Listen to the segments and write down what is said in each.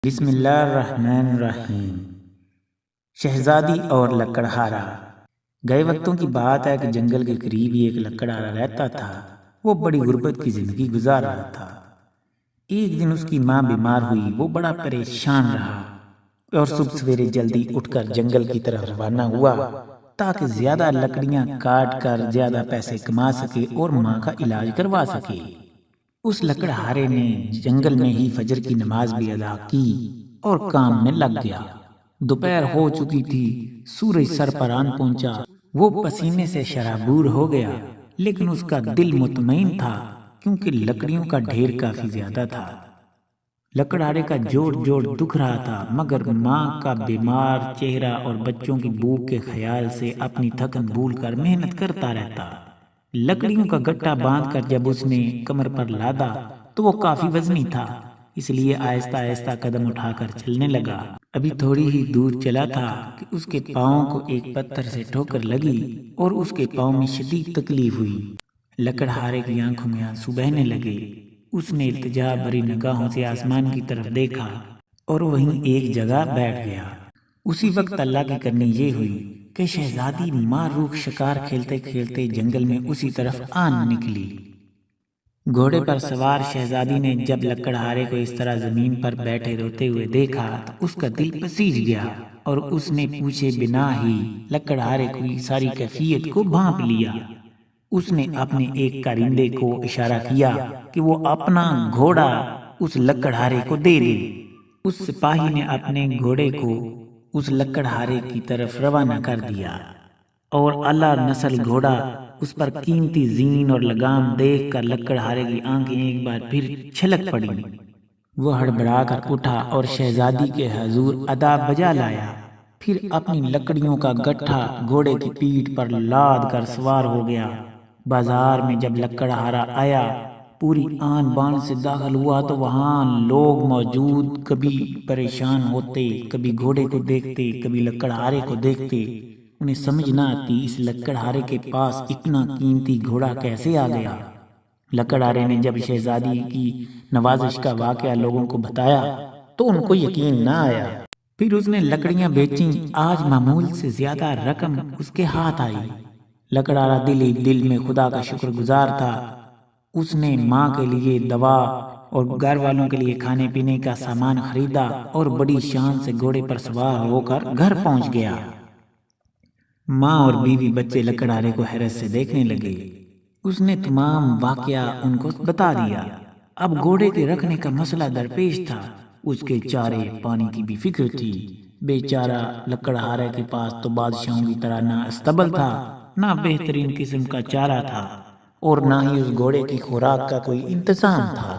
بسم اللہ الرحمن الرحیم۔ شہزادی اور لکڑہارا۔ گئے وقتوں کی بات ہے کہ جنگل کے قریب ہی ایک لکڑہارا رہتا تھا۔ وہ بڑی غربت کی زندگی گزار رہا تھا۔ ایک دن اس کی ماں بیمار ہوئی۔ وہ بڑا پریشان رہا اور صبح سویرے جلدی اٹھ کر جنگل کی طرف روانہ ہوا تاکہ زیادہ لکڑیاں کاٹ کر زیادہ پیسے کما سکے اور ماں کا علاج کروا سکے۔ اس لکڑہارے نے جنگل میں ہی فجر کی نماز بھی ادا کی اور کام میں لگ گیا۔ دوپہر ہو چکی تھی، سورج سر پر آن پہنچا۔ وہ پسینے سے شرابور ہو گیا، لیکن اس کا دل مطمئن تھا کیونکہ لکڑیوں کا ڈھیر کافی زیادہ تھا۔ لکڑہارے کا جوڑ جوڑ دکھ رہا تھا، مگر ماں کا بیمار چہرہ اور بچوں کی بھوک کے خیال سے اپنی تھکن بھول کر محنت کرتا رہتا۔ لکڑیوں کا گٹھا باندھ کر جب اس نے کمر پر لادا تو وہ کافی وزنی تھا، اس لیے آہستہ آہستہ قدم اٹھا کر چلنے لگا۔ ابھی تھوڑی ہی دور چلا تھا کہ اس کے پاؤں کو ایک پتھر سے ٹھوکر لگی اور اس کے پاؤں میں شدید تکلیف ہوئی۔ لکڑہارے کی آنکھوں میں آنسو بہنے لگے۔ اس نے التجا بھری نگاہوں سے آسمان کی طرف دیکھا اور وہیں ایک جگہ بیٹھ گیا۔ اسی وقت اللہ کی کرنی یہ ہوئی کہ شہزادی معروق شکار کھیلتے کھیلتے جنگل میں اسی طرف آن نکلی۔ گھوڑے پر سوار شہزادی نے جب لکڑہارے کو اس طرح زمین پر بیٹھے روتے ہوئے دیکھا تو اس کا دل پسیج گیا اور اس نے پوچھے بنا ہی لکڑہارے کی ساری کیفیت کو بھانپ لیا۔ اس نے اپنے ایک کارندے کو اشارہ کیا کہ وہ اپنا گھوڑا اس لکڑہارے کو دے دے۔ اس سپاہی نے اپنے گھوڑے کو اس لکڑہارے کی طرف روانہ کر دیا اور اعلیٰ نسل گھوڑا اس پر قیمتی زین اور لگام دیکھ کر لکڑہارے کی آنکھیں ایک بار پھر چھلک پڑی۔ وہ ہڑبڑا کر اٹھا اور شہزادی کے حضور ادا بجا لایا، پھر اپنی لکڑیوں کا گٹھا گھوڑے کی پیٹھ پر لاد کر سوار ہو گیا۔ بازار میں جب لکڑہارا آیا، پوری آن بان سے داخل ہوا تو وہاں لوگ موجود کبھی پریشان ہوتے، کبھی گھوڑے کو دیکھتے، کبھی لکڑہارے کو دیکھتے۔ انہیں سمجھ نہ آتی اس لکڑہارے کے پاس اتنا قیمتی گھوڑا کیسے آ گیا۔ لکڑہارے نے جب شہزادی کی نوازش کا واقعہ لوگوں کو بتایا تو ان کو یقین نہ آیا۔ پھر اس نے لکڑیاں بیچیں، آج معمول سے زیادہ رقم اس کے ہاتھ آئی۔ لکڑہارا دل ہی دل میں خدا کا شکر گزار تھا۔ اس نے ماں کے لیے دوا اور گھر والوں کے لیے کھانے پینے کا سامان خریدا اور بڑی شان سے گھوڑے پر سوار ہو کر گھر پہنچ گیا۔ ماں اور بیوی بچے لکڑہارے کو حیرت سے دیکھنے لگے۔ اس نے تمام واقعہ ان کو بتا دیا۔ اب گھوڑے کے رکھنے کا مسئلہ درپیش تھا۔ اس کے چارے پانی کی بھی فکر تھی۔ بیچارہ لکڑہارے کے پاس تو بادشاہوں کی طرح نہ استبل تھا، نہ بہترین قسم کا چارہ تھا اور نہ ہی اس گھوڑے کی خوراک کا کوئی انتظام تھا۔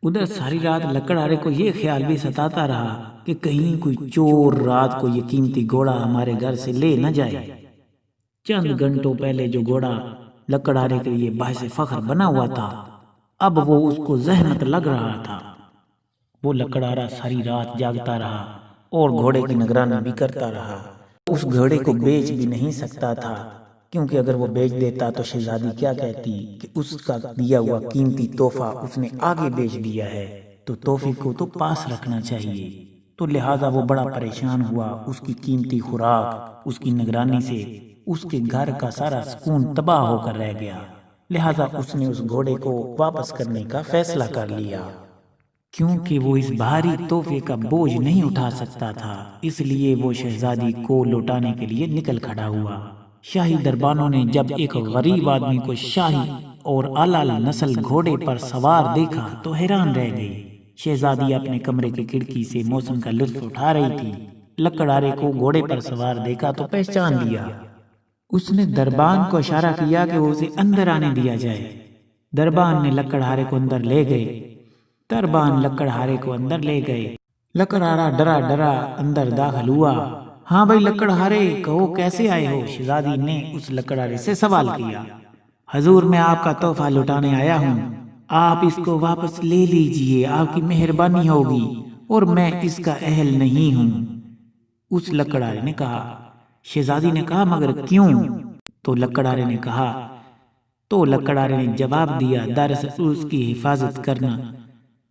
ادھر ساری رات لکڑہارے کو یہ خیال بھی ستاتا رہا کہ کہیں کوئی چور رات کو یہ قیمتی گھوڑا ہمارے گھر سے لے نہ جائے۔ چند گھنٹوں پہلے جو گھوڑا لکڑہارے کے لیے باعث فخر بنا ہوا تھا، اب وہ اس کو زحمت لگ رہا تھا۔ وہ لکڑہارا ساری رات جاگتا رہا اور گھوڑے کی نگرانی بھی کرتا رہا۔ اس گھوڑے کو بیچ بھی نہیں سکتا تھا کیونکہ اگر وہ بیچ دیتا تو شہزادی کیا کہتی کہ اس کا دیا ہوا قیمتی تحفہ اس نے آگے بیچ دیا ہے، تو تحفے کو تو پاس رکھنا چاہیے۔ تو لہٰذا وہ بڑا پریشان ہوا۔ اس کی قیمتی خوراک، اس کی نگرانی سے اس کے گھر کا سارا سکون تباہ ہو کر رہ گیا۔ لہٰذا اس نے اس گھوڑے کو واپس کرنے کا فیصلہ کر لیا۔ کیونکہ وہ اس بھاری تحفے کا بوجھ نہیں اٹھا سکتا تھا، اس لیے وہ شہزادی کو لوٹانے کے لیے نکل کھڑا ہوا۔ شاہی دربانوں نے جب ایک غریب آدمی کو شاہی اور اعلیٰ نسل گھوڑے پر سوار دیکھا تو حیران رہ گئے۔ شہزادی اپنے کمرے کی کھڑکی سے موسم کا لطف اٹھا رہی تھی۔ لکڑہارے کو گھوڑے پر سوار دیکھا تو پہچان لیا۔ اس نے دربان کو اشارہ کیا کہ وہ اسے اندر آنے دیا جائے۔ دربان نے لکڑہارے کو اندر لے گئے۔ دربان لکڑہارے کو اندر لے گئے۔ لکڑہارا ڈرا ڈرا اندر داخل ہوا۔ ہاں بھائی لکڑہارے، کہو کیسے آئے ہو؟ شہزادی نے اس لکڑہارے سے سوال کیا۔ حضور، میں آپ کا تحفہ لوٹانے آیا ہوں، آپ اس کو واپس لے لیجئے، آپ کی مہربانی ہوگی، اور میں اس کا اہل نہیں ہوں۔ اس لکڑہارے نے کہا۔ شہزادی نے کہا مگر کیوں؟ تو لکڑہارے نے جواب دیا، دراصل اس کی حفاظت کرنا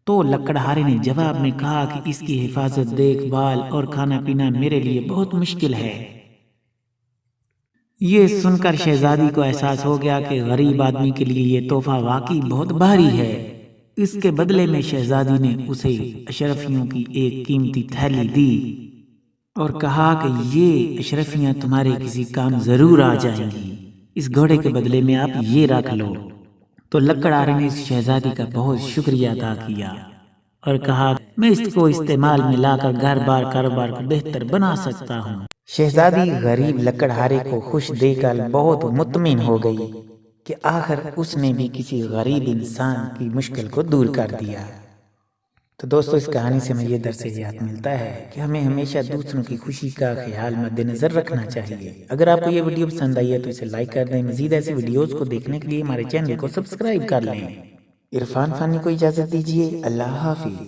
تو لکڑہارے نے جواب میں کہا کہ اس کی حفاظت، دیکھ بھال اور کھانا پینا میرے لیے بہت مشکل ہے۔ یہ سن کر شہزادی کو احساس ہو گیا کہ غریب آدمی کے لیے یہ تحفہ واقعی بہت بھاری ہے۔ اس کے بدلے میں شہزادی نے اسے اشرفیوں کی ایک قیمتی تھیلی دی اور کہا کہ یہ اشرفیاں تمہارے کسی کام ضرور آ جائیں گی، اس گھوڑے کے بدلے میں آپ یہ رکھ لو۔ تو لکڑہارے نے اس شہزادی کا بہت شکریہ ادا کیا اور کہا میں اس کو استعمال میں لا کر گھر بار کاروبار کو بہتر بنا سکتا ہوں۔ شہزادی غریب لکڑہارے کو خوش دیکھ کر بہت مطمئن ہو گئی کہ آخر اس نے بھی کسی غریب انسان کی مشکل کو دور کر دیا۔ تو دوستو اس کہانی سے ہمیں یہ درس یاد ملتا ہے کہ ہمیں ہمیشہ دوسروں کی خوشی کا خیال مد نظر رکھنا چاہیے۔ اگر آپ کو یہ ویڈیو پسند آئی ہے تو اسے لائک کر دیں۔ مزید ایسی ویڈیوز کو دیکھنے کے لیے ہمارے چینل کو سبسکرائب کر لیں۔ عرفان فانی کو اجازت دیجیے۔ اللہ حافظ۔